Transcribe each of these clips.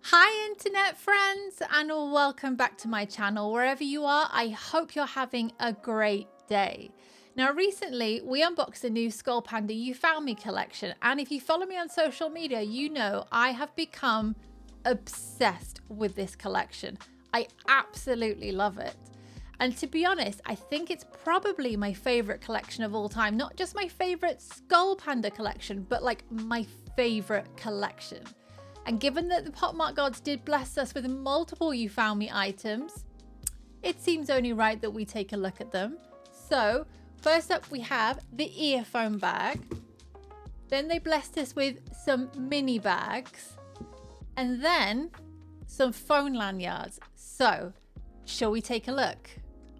Hi internet friends, and welcome back to my channel. Wherever you are, I hope you're having a great day. Now recently we unboxed a new SKULLPANDA You Found Me collection, and if you follow me on social media, you know I have become obsessed with this collection. I absolutely love it. And to be honest, I think it's probably my favorite collection of all time. Not just my favorite SKULLPANDA collection, but like my favorite collection. And given that the Pop Mart gods did bless us with multiple You Found Me items, it seems only right that we take a look at them. So first up we have the earphone bag. Then they blessed us with some mini bags. And then some phone lanyards. So shall we take a look?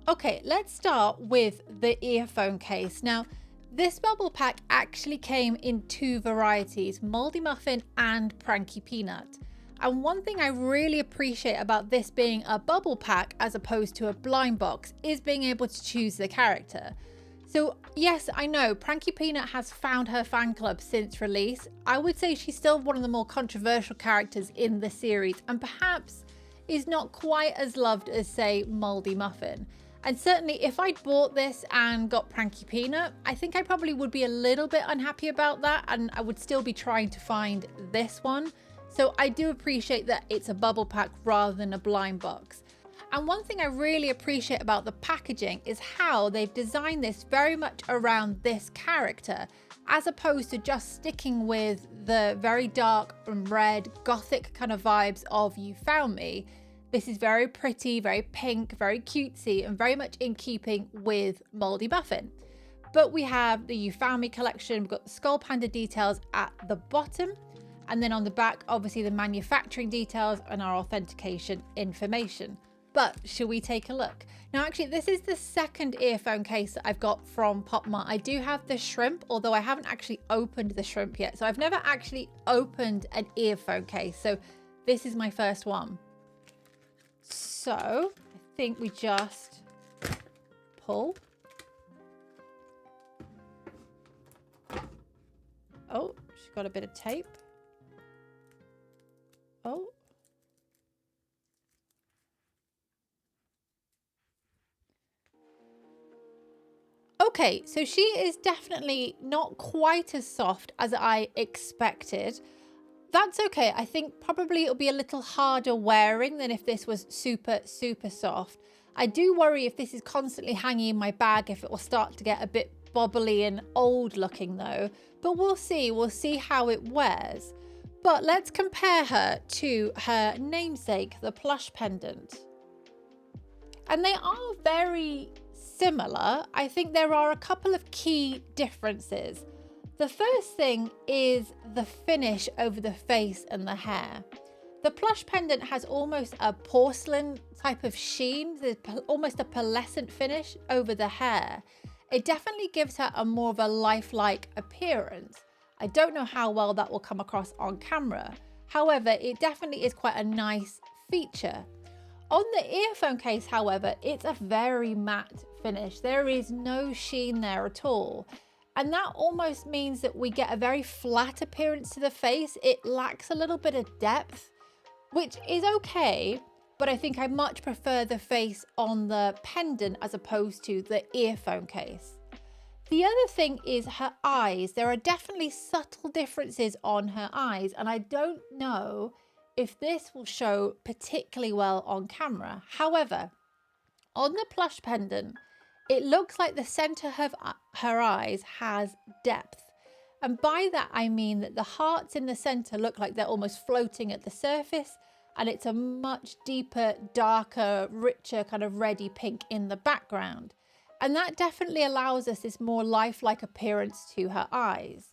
Okay, let's start with the earphone case. Now, this bubble pack actually came in two varieties, Moldy Muffin and Pranky Peanut. And one thing I really appreciate about this being a bubble pack as opposed to a blind box is being able to choose the character. So yes, I know Pranky Peanut has found her fan club since release. I would say she's still one of the more controversial characters in the series and perhaps is not quite as loved as, say, Moldy Muffin. And certainly if I'd bought this and got Pranky Peanut, I think I probably would be a little bit unhappy about that, and I would still be trying to find this one. So I do appreciate that it's a bubble pack rather than a blind box. And one thing I really appreciate about the packaging is how they've designed this very much around this character, as opposed to just sticking with the very dark and red gothic kind of vibes of You Found Me. This is very pretty, very pink, very cutesy, and very much in keeping with Moldy Muffin. But we have the You Found Me collection. We've got the SKULLPANDA details at the bottom. And then on the back, obviously the manufacturing details and our authentication information. But shall we take a look? Now, actually, this is the second earphone case that I've got from Pop Mart. I do have the shrimp, although I haven't actually opened the shrimp yet. So I've never actually opened an earphone case. So this is my first one. So I think we just pull. Oh, she's got a bit of tape. Oh. Okay, so she is definitely not quite as soft as I expected. That's okay. I think probably it'll be a little harder wearing than if this was super soft. I do worry if this is constantly hanging in my bag, if it will start to get a bit bobbly and old looking though. But we'll see how it wears. But let's compare her to her namesake, the plush pendant. And they are very similar. I think there are a couple of key differences. The first thing is the finish over the face and the hair. The plush pendant has almost a porcelain type of sheen. There's almost a pearlescent finish over the hair. It definitely gives her a more of a lifelike appearance. I don't know how well that will come across on camera. However, it definitely is quite a nice feature. On the earphone case, however, it's a very matte finish. There is no sheen there at all. And that almost means that we get a very flat appearance to the face. It lacks a little bit of depth, which is okay, but I think I much prefer the face on the pendant as opposed to the earphone case. The other thing is her eyes. There are definitely subtle differences on her eyes, and I don't know if this will show particularly well on camera. However, on the plush pendant, it looks like the center of her eyes has depth. And by that, I mean that the hearts in the center look like they're almost floating at the surface, and it's a much deeper, darker, richer kind of reddy pink in the background. And that definitely allows us this more lifelike appearance to her eyes.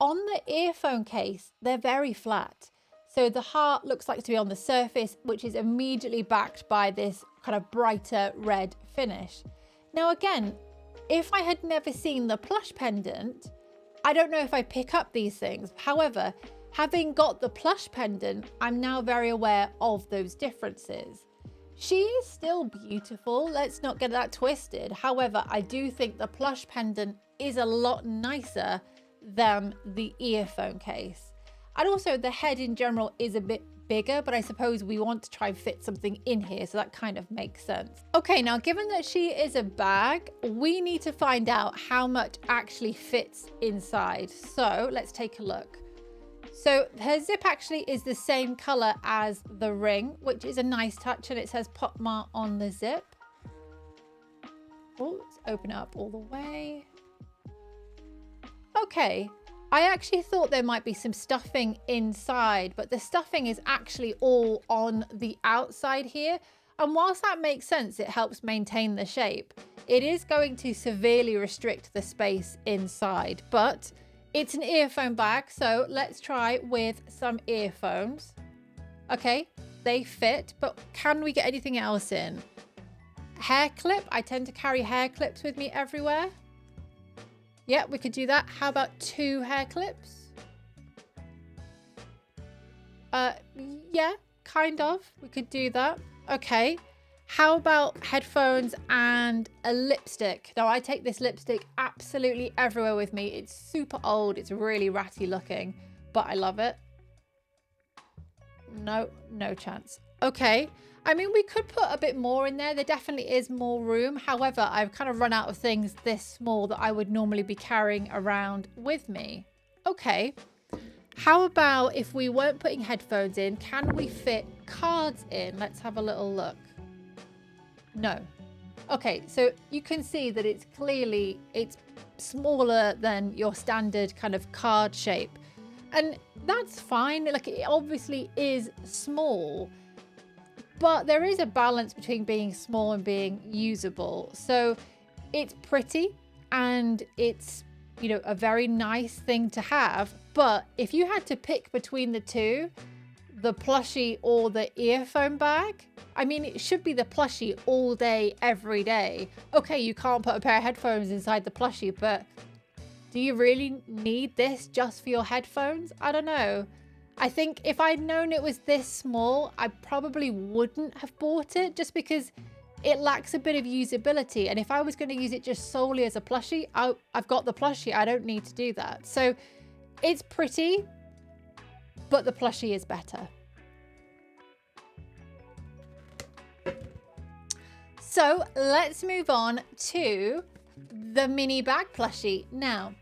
On the earphone case, they're very flat. So the heart looks like to be on the surface, which is immediately backed by this kind of brighter red finish. Now again, if I had never seen the plush pendant, I don't know if I pick up these things. However, having got the plush pendant, I'm now very aware of those differences. She is still beautiful, let's not get that twisted. However, I do think the plush pendant is a lot nicer than the earphone case. And also the head in general is a bit bigger, but I suppose we want to try and fit something in here, so that kind of makes sense. Okay, now given that she is a bag, we need to find out how much actually fits inside. So let's take a look. So her zip actually is the same color as the ring, which is a nice touch, and it says Pop Mart on the zip. Oh, let's open it up all the way. Okay, I actually thought there might be some stuffing inside, but the stuffing is actually all on the outside here. And whilst that makes sense, it helps maintain the shape, it is going to severely restrict the space inside. But it's an earphone bag, so let's try with some earphones. Okay, they fit, but can we get anything else in? Hair clip, I tend to carry hair clips with me everywhere. Yeah, we could do that. How about 2 hair clips? Yeah, kind of. We could do that. Okay. How about headphones and a lipstick? Now, I take this lipstick absolutely everywhere with me. It's super old. It's really ratty looking, but I love it. No, no chance. Okay. I mean, we could put a bit more in there. There definitely is more room. However, I've kind of run out of things this small that I would normally be carrying around with me. Okay. How about if we weren't putting headphones in, can we fit cards in? Let's have a little look. No. Okay, so you can see that it's clearly, it's smaller than your standard kind of card shape. And that's fine. Like, it obviously is small, but there is a balance between being small and being usable. So it's pretty and it's, you know, a very nice thing to have. But if you had to pick between the two, the plushie or the earphone bag, I mean, it should be the plushie all day, every day. Okay, you can't put a pair of headphones inside the plushie, but do you really need this just for your headphones? I don't know. I think if I'd known it was this small, I probably wouldn't have bought it, just because it lacks a bit of usability. And if I was going to use it just solely as a plushie, I've got the plushie. I don't need to do that. So it's pretty, but the plushie is better. So let's move on to the mini bag plushie. Now,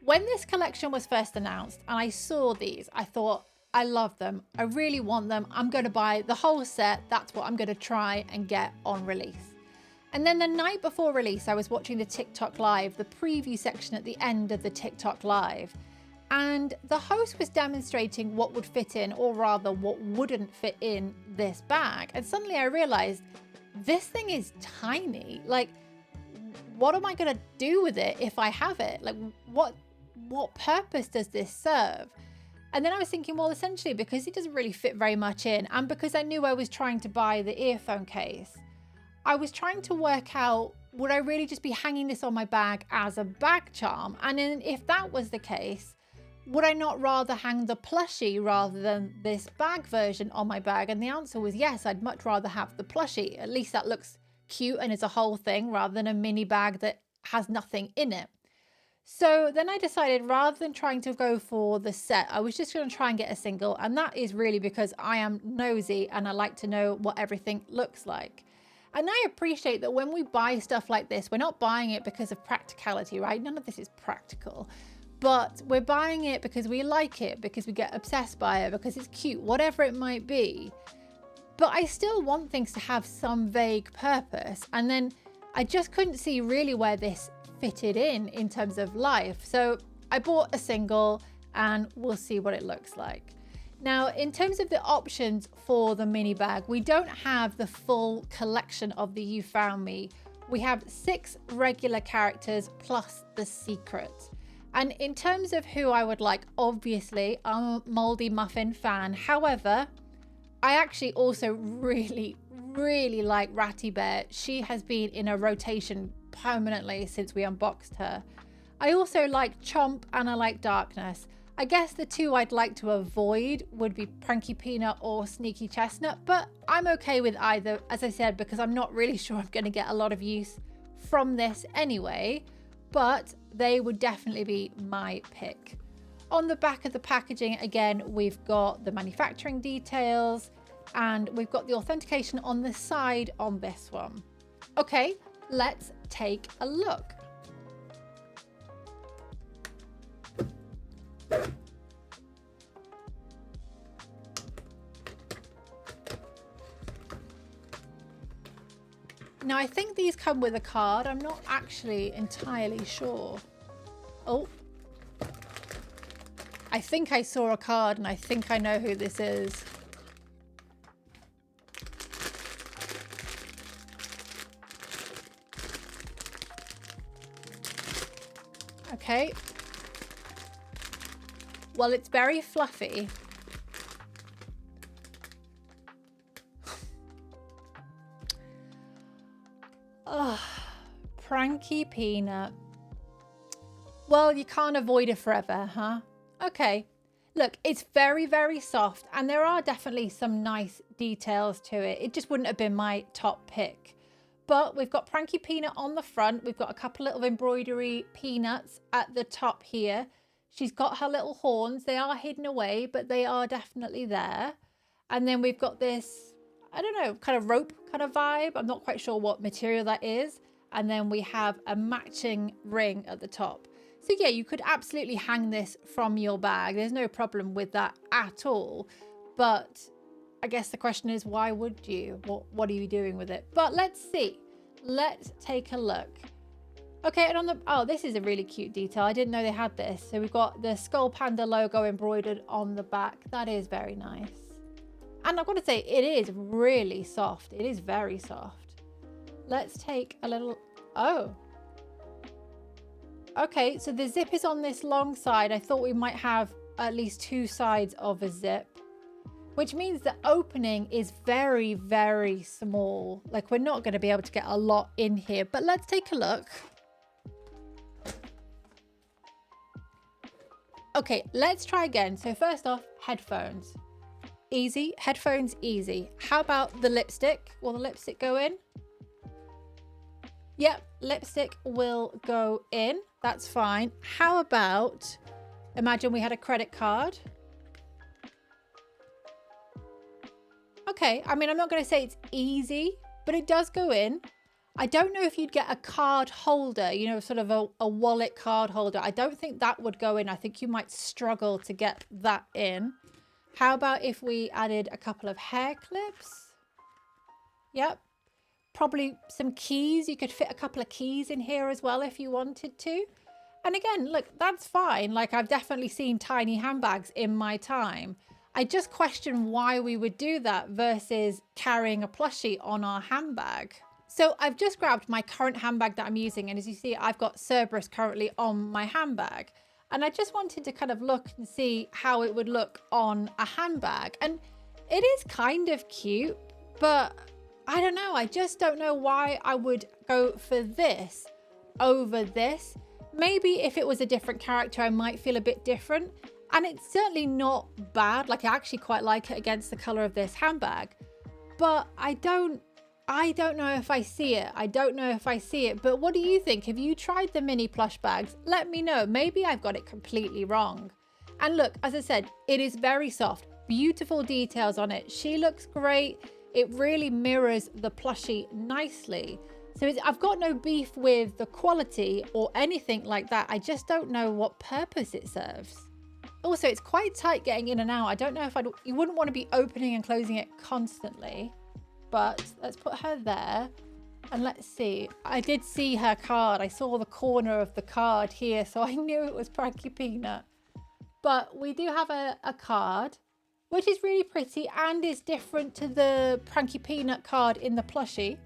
when this collection was first announced and I saw these, I thought, I love them. I really want them. I'm going to buy the whole set. That's what I'm going to try and get on release. And then the night before release, I was watching the TikTok live, the preview section at the end of the TikTok live. And the host was demonstrating what would fit in, or rather what wouldn't fit in this bag. And suddenly I realized this thing is tiny. Like, what am I going to do with it if I have it? Like, what purpose does this serve? And then I was thinking, well, essentially because it doesn't really fit very much in, and because I knew I was trying to buy the earphone case, I was trying to work out, would I really just be hanging this on my bag as a bag charm? And then if that was the case, would I not rather hang the plushie rather than this bag version on my bag? And the answer was yes, I'd much rather have the plushie. At least that looks cute and is a whole thing rather than a mini bag that has nothing in it. So then I decided, rather than trying to go for the set, I was just going to try and get a single. And that is really because I am nosy and I like to know what everything looks like. And I appreciate that when we buy stuff like this, we're not buying it because of practicality, right? None of this is practical. But we're buying it because we like it, because we get obsessed by it, because it's cute, whatever it might be. But I still want things to have some vague purpose. And then I just couldn't see really where this fitted in terms of life. So I bought a single and we'll see what it looks like. Now, in terms of the options for the mini bag, we don't have the full collection of the You Found Me. We have 6 regular characters plus the secret. And in terms of who I would like, obviously, I'm a Moldy Muffin fan. However, I actually also really like Ratty Bear. She has been in a rotation permanently since we unboxed her. I also like Chomp and I like Darkness. I guess the two I'd like to avoid would be Pranky Peanut or Sneaky Chestnut, but I'm okay with either, as I said, because I'm not really sure I'm going to get a lot of use from this anyway, but they would definitely be my pick. On the back of the packaging, again, we've got the manufacturing details and we've got the authentication on the side on this one. Okay, let's take a look. Now, I think these come with a card. I'm not actually entirely sure. Oh, I think I saw a card and I think I know who this is. Okay. Well, it's very fluffy. Oh, Pranky Peanut. Well, you can't avoid it forever, huh? Okay. Look, it's very, very soft and there are definitely some nice details to it. It just wouldn't have been my top pick. But we've got Pranky Peanut on the front. We've got a couple little embroidery peanuts at the top here. She's got her little horns. They are hidden away, but they are definitely there. And then we've got this, I don't know, kind of rope kind of vibe. I'm not quite sure what material that is. And then we have a matching ring at the top. So yeah, you could absolutely hang this from your bag. There's no problem with that at all. But I guess the question is, why would you? What are you doing with it? But let's see. Let's take a look. Okay, and on the, oh, this is a really cute detail. I didn't know they had this. So we've got the Skull Panda logo embroidered on the back. That is very nice. And I've got to say, it is really soft. It is very soft. Let's take a little, oh. Okay, so the zip is on this long side. I thought we might have at least two sides of a zip, which means the opening is very, very small. Like, we're not going to be able to get a lot in here, but let's take a look. Okay, let's try again. So first off, headphones. Easy, headphones easy. How about the lipstick? Will the lipstick go in? Yep, lipstick will go in. That's fine. How about, imagine we had a credit card. Okay, I mean, I'm not going to say it's easy, but it does go in. I don't know if you'd get a card holder, you know, sort of a wallet card holder. I don't think that would go in. I think you might struggle to get that in. How about if we added a couple of hair clips? Yep. Probably some keys. You could fit a couple of keys in here as well if you wanted to. And again, look, that's fine. Like, I've definitely seen tiny handbags in my time. I just question why we would do that versus carrying a plushie on our handbag. So I've just grabbed my current handbag that I'm using. And as you see, I've got Cerberus currently on my handbag. And I just wanted to kind of look and see how it would look on a handbag. And it is kind of cute, but I don't know. I just don't know why I would go for this over this. Maybe if it was a different character, I might feel a bit different. And it's certainly not bad. Like, I actually quite like it against the color of this handbag. But I don't know if I see it. I don't know if I see it. But what do you think? Have you tried the mini plush bags? Let me know. Maybe I've got it completely wrong. And look, as I said, it is very soft. Beautiful details on it. She looks great. It really mirrors the plushie nicely. So I've got no beef with the quality or anything like that. I just don't know what purpose it serves. Also, it's quite tight getting in and out. I don't know if you wouldn't want to be opening and closing it constantly. But let's put her there. And let's see. I did see her card. I saw the corner of the card here, so I knew it was Pranky Peanut. But we do have a card, which is really pretty and is different to the Pranky Peanut card in the plushie.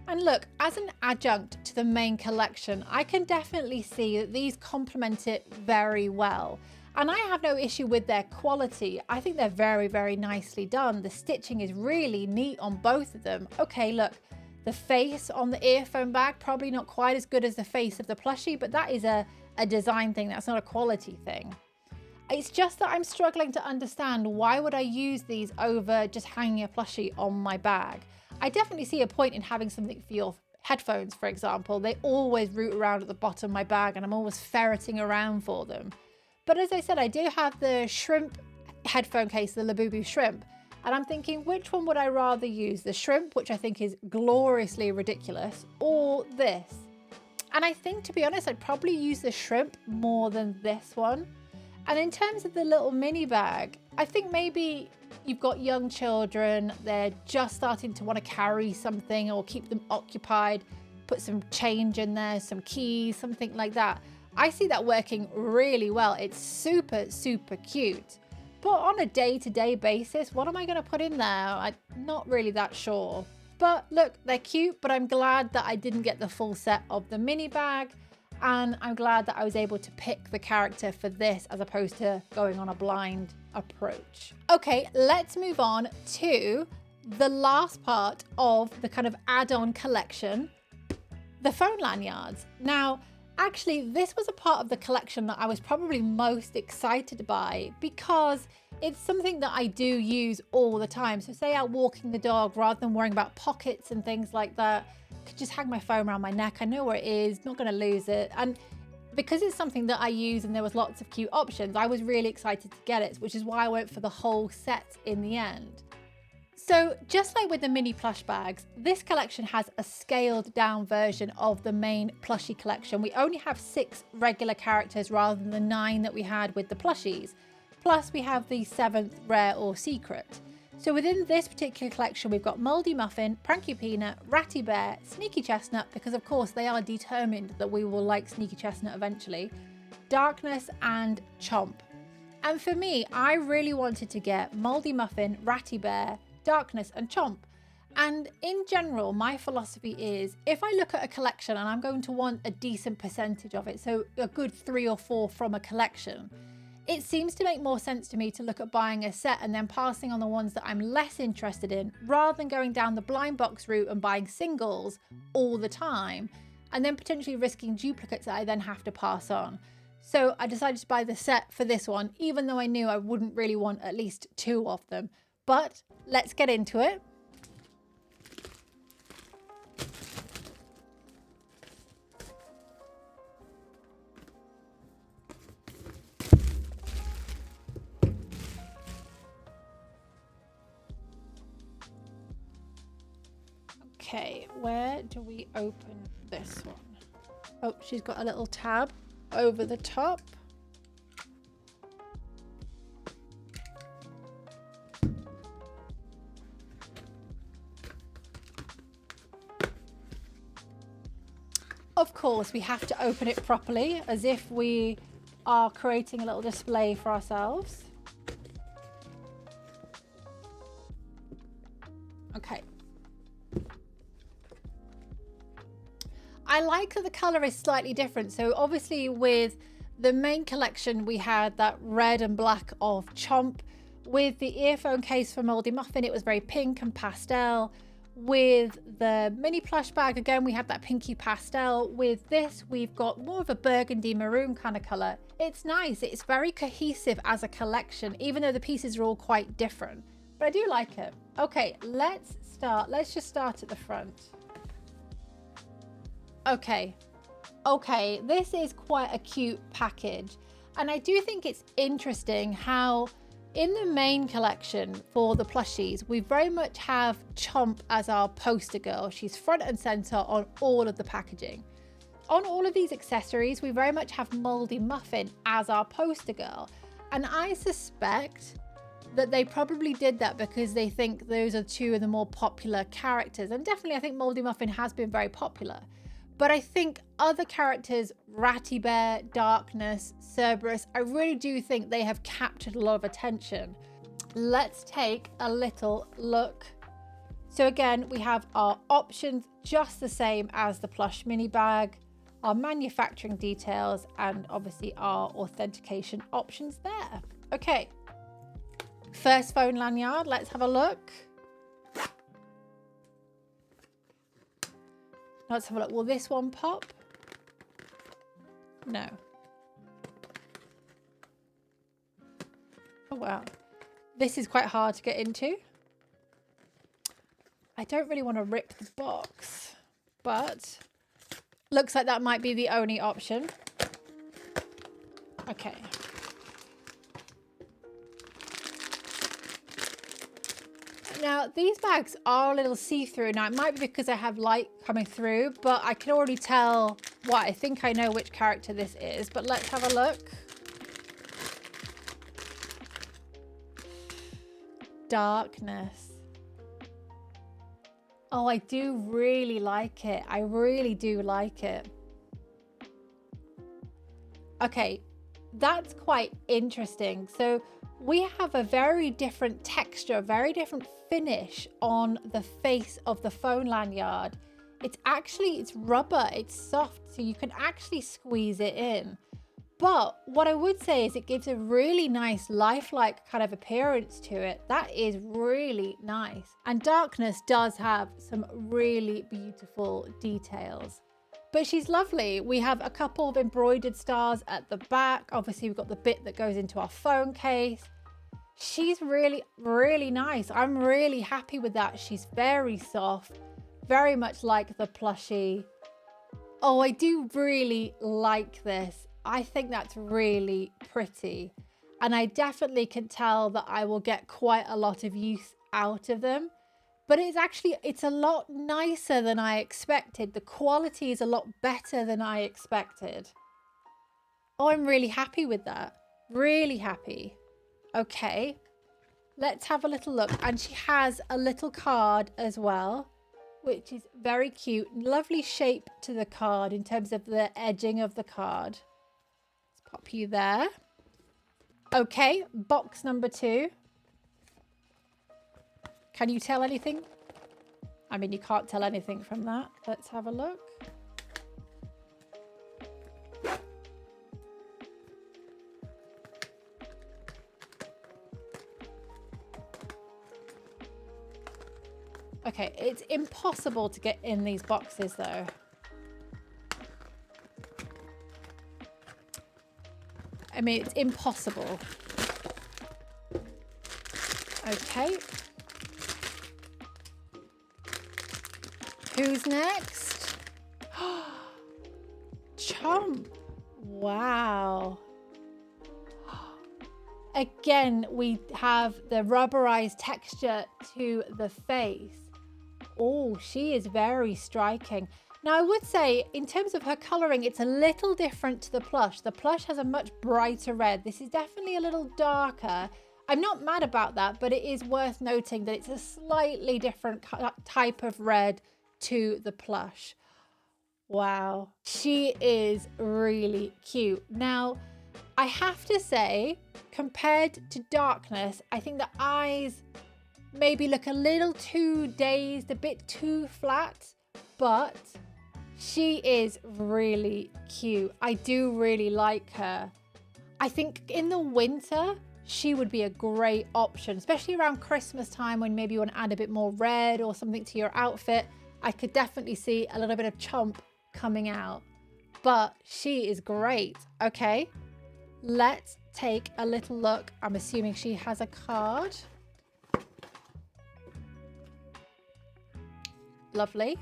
And look, as an adjunct to the main collection, I can definitely see that these complement it very well. And I have no issue with their quality. I think they're very, very nicely done. The stitching is really neat on both of them. Okay, look, the face on the earphone bag, probably not quite as good as the face of the plushie, but that is a design thing. That's not a quality thing. It's just that I'm struggling to understand why would I use these over just hanging a plushie on my bag. I definitely see a point in having something for your headphones, for example, they always root around at the bottom of my bag and I'm always ferreting around for them. But as I said, I do have the shrimp headphone case, the Labubu shrimp, and I'm thinking, which one would I rather use? The shrimp, which I think is gloriously ridiculous, or this? And I think, to be honest, I'd probably use the shrimp more than this one. And in terms of the little mini bag, I think maybe you've got young children, they're just starting to want to carry something or keep them occupied, put some change in there, some keys, something like that. I see that working really well. It's super, super cute. But on a day-to-day basis, what am I going to put in there? I'm not really that sure. But look, they're cute, but I'm glad that I didn't get the full set of the mini bag. And I'm glad that I was able to pick the character for this as opposed to going on a blind approach. Okay, let's move on to the last part of the kind of add-on collection, the phone lanyards. Now, actually, this was a part of the collection that I was probably most excited by because it's something that I do use all the time. So say out walking the dog, rather than worrying about pockets and things like that, I could just hang my phone around my neck. I know where it is, not going to lose it. And because it's something that I use and there was lots of cute options, I was really excited to get it, which is why I went for the whole set in the end. So just like with the mini plush bags, this collection has a scaled down version of the main plushie collection. We only have 6 regular characters rather than the 9 that we had with the plushies. Plus we have the 7th rare or secret. So within this particular collection, we've got Moldy Muffin, Pranky Peanut, Ratty Bear, Sneaky Chestnut, because of course they are determined that we will like Sneaky Chestnut eventually, Darkness and Chomp. And for me, I really wanted to get Moldy Muffin, Ratty Bear, Darkness and Chomp. And in general, my philosophy is if I look at a collection and I'm going to want a decent percentage of it, so a good 3 or 4 from a collection, it seems to make more sense to me to look at buying a set and then passing on the ones that I'm less interested in, rather than going down the blind box route and buying singles all the time and then potentially risking duplicates that I then have to pass on. So I decided to buy the set for this one, even though I knew I wouldn't really want at least 2 of them. But let's get into it. Okay, where do we open this one? Oh, she's got a little tab over the top. Of course, we have to open it properly, as if we are creating a little display for ourselves. Okay. I like that the color is slightly different. So obviously with the main collection, we had that red and black of Chomp. With the earphone case for Moldy Muffin, it was very pink and pastel. With the mini plush bag, again, we have that pinky pastel. With this, we've got more of a burgundy maroon kind of color. It's nice. It's very cohesive as a collection, even though the pieces are all quite different. But I do like it. Okay, let's start. Let's just start at the front. Okay, this is quite a cute package. And I do think it's interesting how in the main collection for the plushies, we very much have Chomp as our poster girl. She's front and center on all of the packaging. On all of these accessories, we very much have Moldy Muffin as our poster girl. And I suspect that they probably did that because they think those are 2 of the more popular characters. And definitely I think Moldy Muffin has been very popular. But I think other characters, Ratty Bear, Darkness, Cerberus, I really do think they have captured a lot of attention. Let's take a little look. So again, we have our options just the same as the plush mini bag, our manufacturing details, and obviously our authentication options there. Okay, first phone lanyard, let's have a look. Let's have a look. Will this one pop? No. Oh, wow. This is quite hard to get into. I don't really want to rip the box. but looks like that might be the only option. Okay. Now, these bags are a little see-through. Now, it might be because I have light coming through, but I can already tell what I think I know which character this is. But let's have a look. Darkness. Oh, I do really like it. I really do like it. Okay, that's quite interesting. So we have a very different texture, very different finish on the face of the phone lanyard. It's rubber, it's soft, so you can actually squeeze it in. But what I would say is it gives a really nice lifelike kind of appearance to it. That is really nice. And Darkness does have some really beautiful details. But she's lovely. We have a couple of embroidered stars at the back. Obviously, we've got the bit that goes into our phone case. She's really, really nice. I'm really happy with that. She's very soft, very much like the plushie. Oh, I do really like this. I think that's really pretty. And I definitely can tell that I will get quite a lot of use out of them. But it's a lot nicer than I expected. The quality is a lot better than I expected. Oh, I'm really happy with that. Really happy. Okay, let's have a little look. And she has a little card as well, which is very cute. Lovely shape to the card in terms of the edging of the card. Let's pop you there. Okay, box number 2. Can you tell anything? I mean, you can't tell anything from that. Let's have a look. Okay, it's impossible to get in these boxes though. I mean, it's impossible. Okay. Who's next? Chomp. Wow. Again, we have the rubberized texture to the face. Oh, she is very striking. Now, I would say in terms of her coloring, it's a little different to the plush. The plush has a much brighter red. This is definitely a little darker. I'm not mad about that, but it is worth noting that it's a slightly different type of red to the plush. Wow, she is really cute. Now, I have to say, compared to Darkness, I think the eyes maybe look a little too dazed, a bit too flat, but she is really cute. I do really like her. I think in the winter, she would be a great option, especially around Christmas time when maybe you want to add a bit more red or something to your outfit. I could definitely see a little bit of Chomp coming out, but she is great. Okay, let's take a little look. I'm assuming she has a card. Lovely.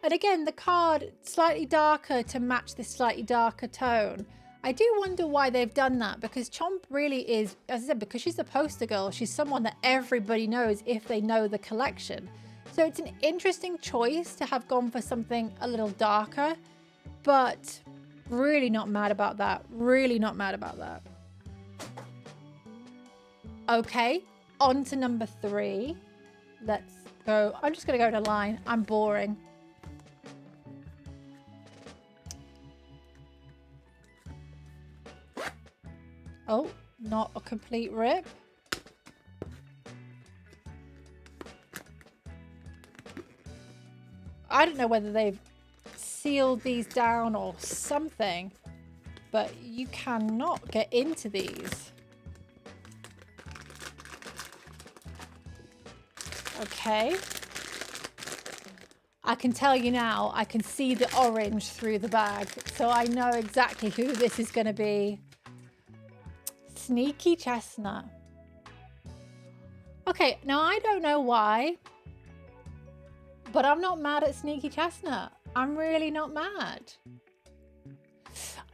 And again, the card slightly darker to match this slightly darker tone. I do wonder why they've done that, because Chomp really is, as I said, because she's the poster girl, she's someone that everybody knows if they know the collection. So it's an interesting choice to have gone for something a little darker, but really not mad about that. Really not mad about that. Okay, on to number 3. Let's go. I'm just going to go to line. I'm boring. Oh, not a complete rip. I don't know whether they've sealed these down or something, but you cannot get into these. Okay. I can tell you now, I can see the orange through the bag, so I know exactly who this is going to be. Sneaky Chestnut. Okay, now I don't know why, But I'm not mad at Sneaky Chestnut. I'm really not mad.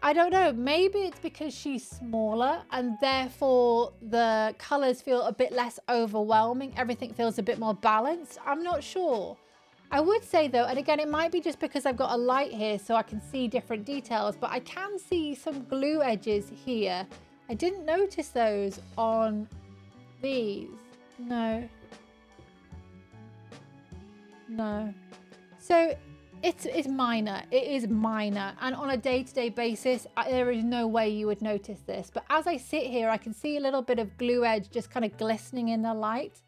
I don't know, maybe it's because she's smaller and therefore the colors feel a bit less overwhelming. Everything feels a bit more balanced. I'm not sure. I would say though, and again, it might be just because I've got a light here so I can see different details, but I can see some glue edges here. I didn't notice those on these. No. No. So it's minor. It is minor. And on a day-to-day basis, there is no way you would notice this. But as I sit here, I can see a little bit of glue edge just kind of glistening in the light.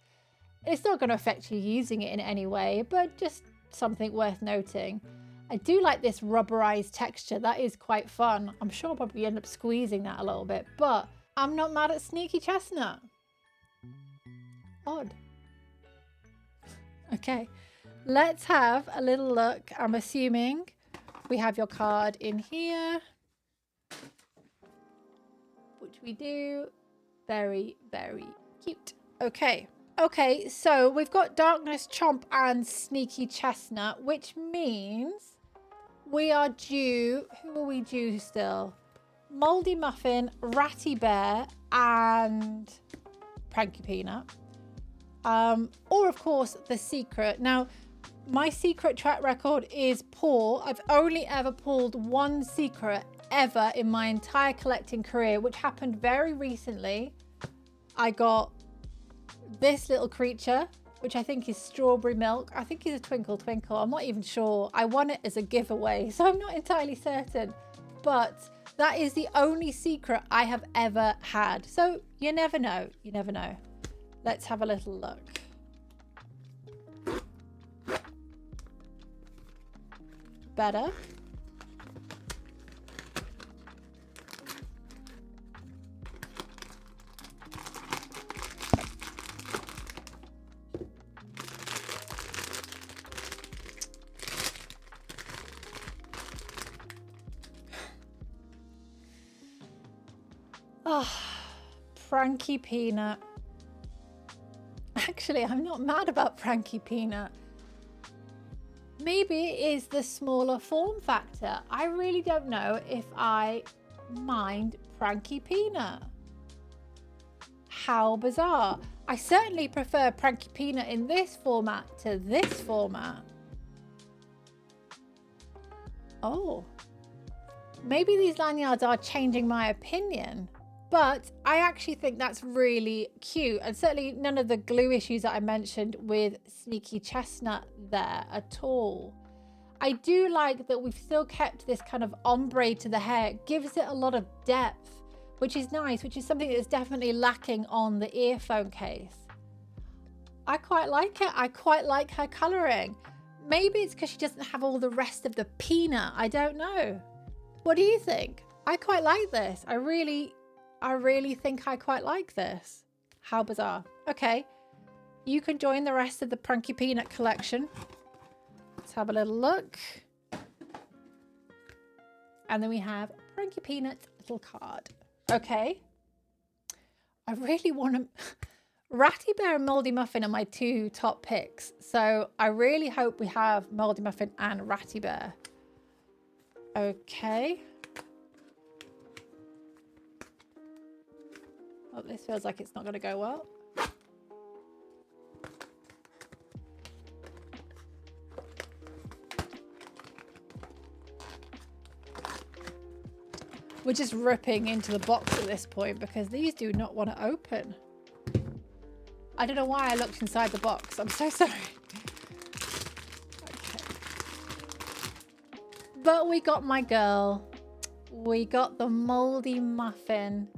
It's not going to affect you using it in any way, but just something worth noting. I do like this rubberized texture. That is quite fun. I'm sure I'll probably end up squeezing that a little bit, but I'm not mad at Sneaky Chestnut. Odd. Okay. Let's have a little look. I'm assuming we have your card in here, which we do. Very, very cute. Okay. Okay, so we've got Darkness Chomp and Sneaky Chestnut, which means we are due... Who are we due still? Moldy Muffin, Ratty Bear, and Pranky Peanut. Or, of course, The Secret. Now, my secret track record is poor. I've only ever pulled one secret ever in my entire collecting career, which happened very recently. I got this little creature, which I think is Strawberry Milk. I think he's a Twinkle Twinkle. I'm not even sure. I won it as a giveaway, so I'm not entirely certain. But that is the only secret I have ever had. So you never know. You never know. Let's have a little look. Better. Oh, Pranky Peanut. Actually, I'm not mad about Pranky Peanut. Maybe it is the smaller form factor. I really don't know if I mind Pranky Peanut. How bizarre. I certainly prefer Pranky Peanut in this format to this format. Oh. Maybe these lanyards are changing my opinion. But I actually think that's really cute. And certainly none of the glue issues that I mentioned with Sneaky Chestnut there at all. I do like that we've still kept this kind of ombre to the hair. It gives it a lot of depth, which is nice, which is something that's definitely lacking on the earphone case. I quite like it. I quite like her colouring. Maybe it's because she doesn't have all the rest of the peanut. I don't know. What do you think? I quite like this. I really think I quite like this. How bizarre. Okay, you can join the rest of the Pranky Peanut collection. Let's have a little look. And then we have Pranky Peanut's little card. Okay. I really want to... Ratty Bear and Moldy Muffin are my two top picks. So I really hope we have Moldy Muffin and Ratty Bear. Okay. Oh, this feels like it's not going to go well. We're just ripping into the box at this point because these do not want to open. I don't know why I looked inside the box. I'm so sorry. Okay. But we got my girl. We got the Moldy Muffin.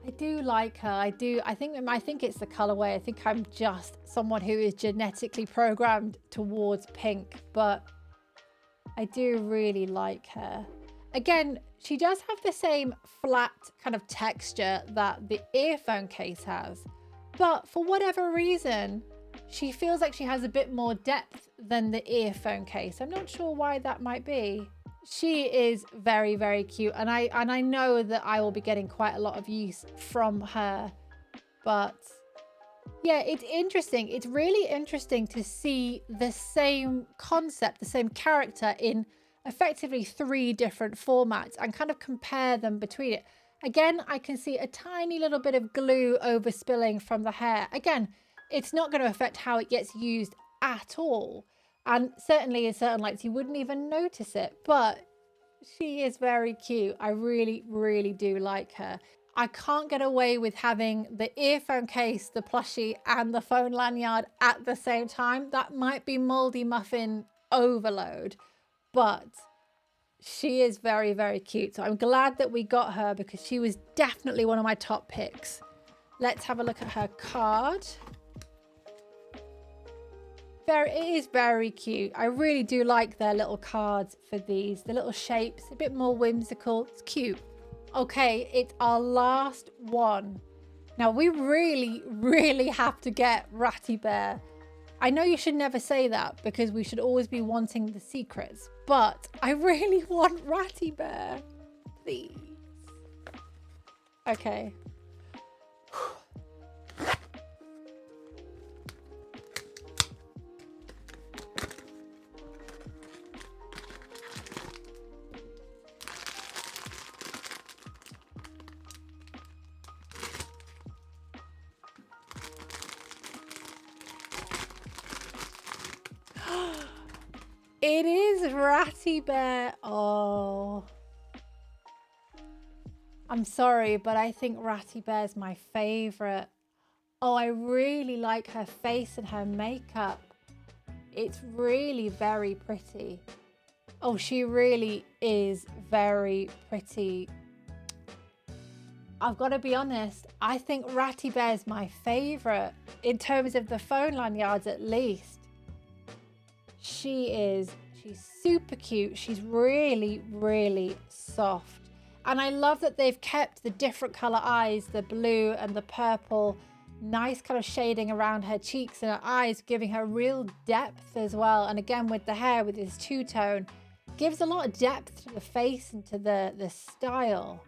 I do like her. I think it's the colorway. I think I'm just someone who is genetically programmed towards pink, but I do really like her. Again, she does have the same flat kind of texture that the earphone case has, but for whatever reason, she feels like she has a bit more depth than the earphone case. I'm not sure why that might be. She is very, very cute, and I know that I will be getting quite a lot of use from her, but Yeah, it's interesting. It's really interesting to see the same concept, the same character in effectively 3 different formats and kind of compare them between it. Again, I can see a tiny little bit of glue overspilling from the hair. Again, it's not going to affect how it gets used at all. And certainly in certain lights, you wouldn't even notice it. But she is very cute. I really, really do like her. I can't get away with having the earphone case, the plushie, and the phone lanyard at the same time. That might be moldy muffin overload, but she is very, very cute. So I'm glad that we got her because she was definitely one of my top picks. Let's have a look at her card. It is very cute. I really do like their little cards for these. The little shapes, a bit more whimsical. It's cute. Okay, it's our last one. Now we really, really have to get Ratty Bear. I know you should never say that because we should always be wanting the secrets, but I really want Ratty Bear. Please. Okay. It is Ratty Bear. Oh. I'm sorry, but I think Ratty Bear is my favorite. Oh, I really like her face and her makeup. It's really very pretty. Oh, she really is very pretty. I've got to be honest, I think Ratty Bear is my favorite in terms of the phone lanyards at least. She's super cute. She's really, really soft. And I love that they've kept the different color eyes, the blue and the purple, nice kind of shading around her cheeks and her eyes, giving her real depth as well. And again, with the hair, with this two-tone, gives a lot of depth to the face and to the style.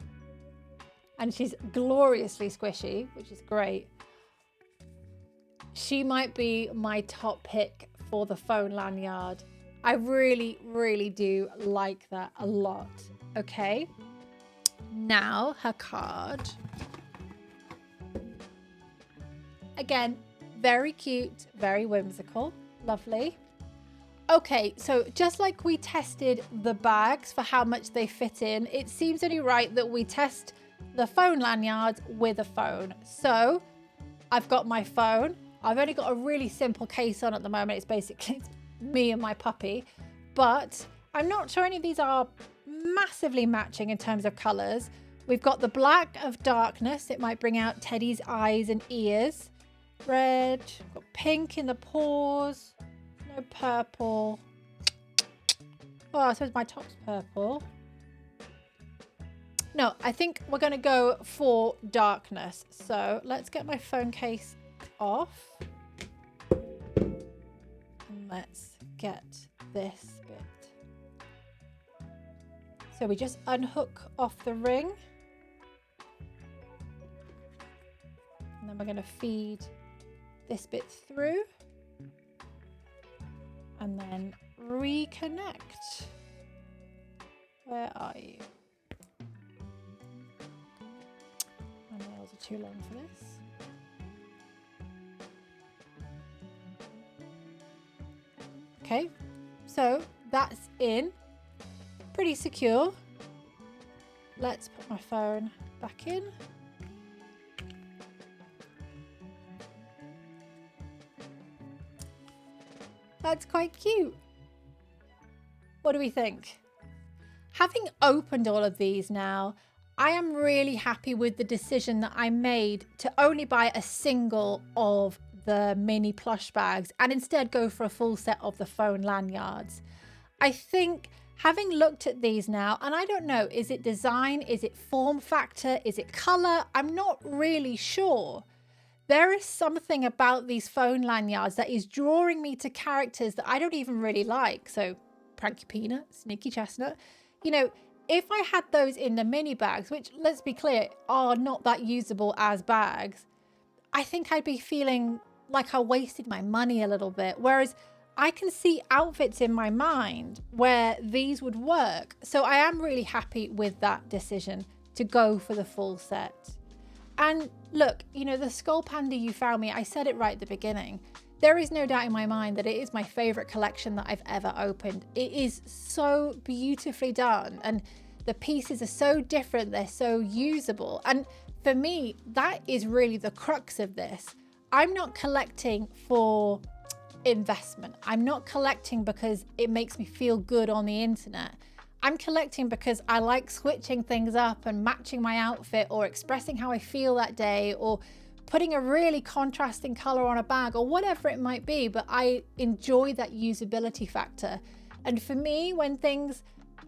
And she's gloriously squishy, which is great. She might be my top pick for the phone lanyard. I really, really do like that a lot. Okay. Now her card. Again, very cute, very whimsical, lovely. Okay, so just like we tested the bags for how much they fit in, it seems only right that we test the phone lanyards with a phone. So I've got my phone. I've only got a really simple case on at the moment. It's basically me and my puppy, but I'm not sure any of these are massively matching in terms of colors. We've got the black of darkness. It might bring out Teddy's eyes and ears. Red, got pink in the paws. No purple. Oh, I suppose my top's purple. No, I think we're going to go for darkness. So let's get my phone case off. And let's get this bit. So we just unhook off the ring. And then we're going to feed this bit through. And then reconnect. Where are you? My nails are too long for this. Okay, so that's in. Pretty secure. Let's put my phone back in. That's quite cute. What do we think? Having opened all of these now, I am really happy with the decision that I made to only buy a single of the mini plush bags and instead go for a full set of the phone lanyards. I think having looked at these now, and I don't know, is it design? Is it form factor? Is it color? I'm not really sure. There is something about these phone lanyards that is drawing me to characters that I don't even really like. So Pranky Peanut, Sneaky Chestnut. You know, if I had those in the mini bags, which let's be clear, are not that usable as bags, I think I'd be feeling like I wasted my money a little bit. Whereas I can see outfits in my mind where these would work. So I am really happy with that decision to go for the full set. And look, you know, the SKULLPANDA You Found Me, I said it right at the beginning. There is no doubt in my mind that it is my favorite collection that I've ever opened. It is so beautifully done, and the pieces are so different. They're so usable. And for me, that is really the crux of this. I'm not collecting for investment. I'm not collecting because it makes me feel good on the internet. I'm collecting because I like switching things up and matching my outfit, or expressing how I feel that day, or putting a really contrasting color on a bag, or whatever it might be. But I enjoy that usability factor. And for me, when things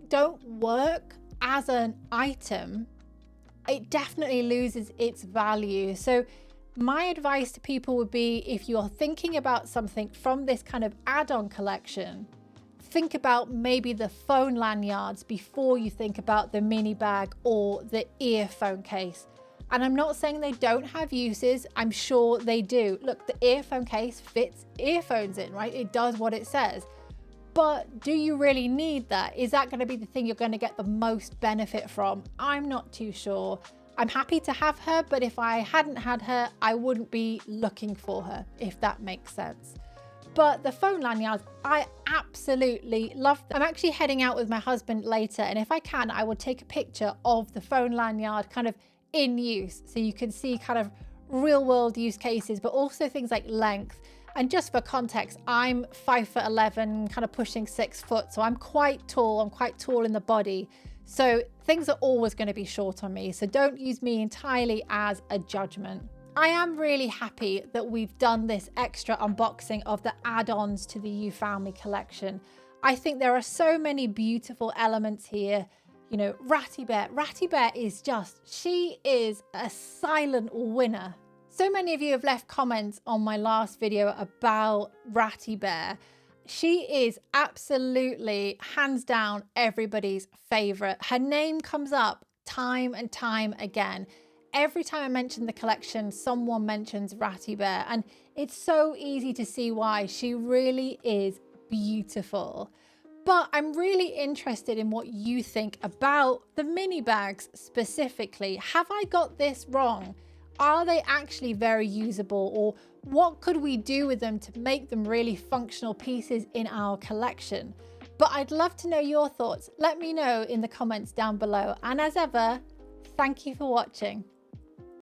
don't work as an item, it definitely loses its value. So my advice to people would be, if you're thinking about something from this kind of add-on collection, think about maybe the phone lanyards before you think about the mini bag or the earphone case. And I'm not saying they don't have uses. I'm sure they do. Look, the earphone case fits earphones in, right? It does what it says. But do you really need that? Is that going to be the thing you're going to get the most benefit from? I'm not too sure. I'm happy to have her, but if I hadn't had her, I wouldn't be looking for her, if that makes sense. But the phone lanyards, I absolutely love them. I'm actually heading out with my husband later, and if I can, I will take a picture of the phone lanyard kind of in use, so you can see kind of real world use cases, but also things like length. And just for context, I'm 5'11", kind of pushing 6 foot. So I'm quite tall. I'm quite tall in the body. So things are always going to be short on me. So don't use me entirely as a judgment. I am really happy that we've done this extra unboxing of the add-ons to the You Found Me collection. I think there are so many beautiful elements here. You know, Ratty Bear is just, she is a silent winner. So many of you have left comments on my last video about Ratty Bear. She is absolutely, hands down, everybody's favorite. Her name comes up time and time again. Every time I mention the collection, someone mentions Ratty Bear, and it's so easy to see why. She really is beautiful. But I'm really interested in what you think about the mini bags specifically. Have I got this wrong? Are they actually very usable, or what could we do with them to make them really functional pieces in our collection? But I'd love to know your thoughts. Let me know in the comments down below. And as ever, thank you for watching.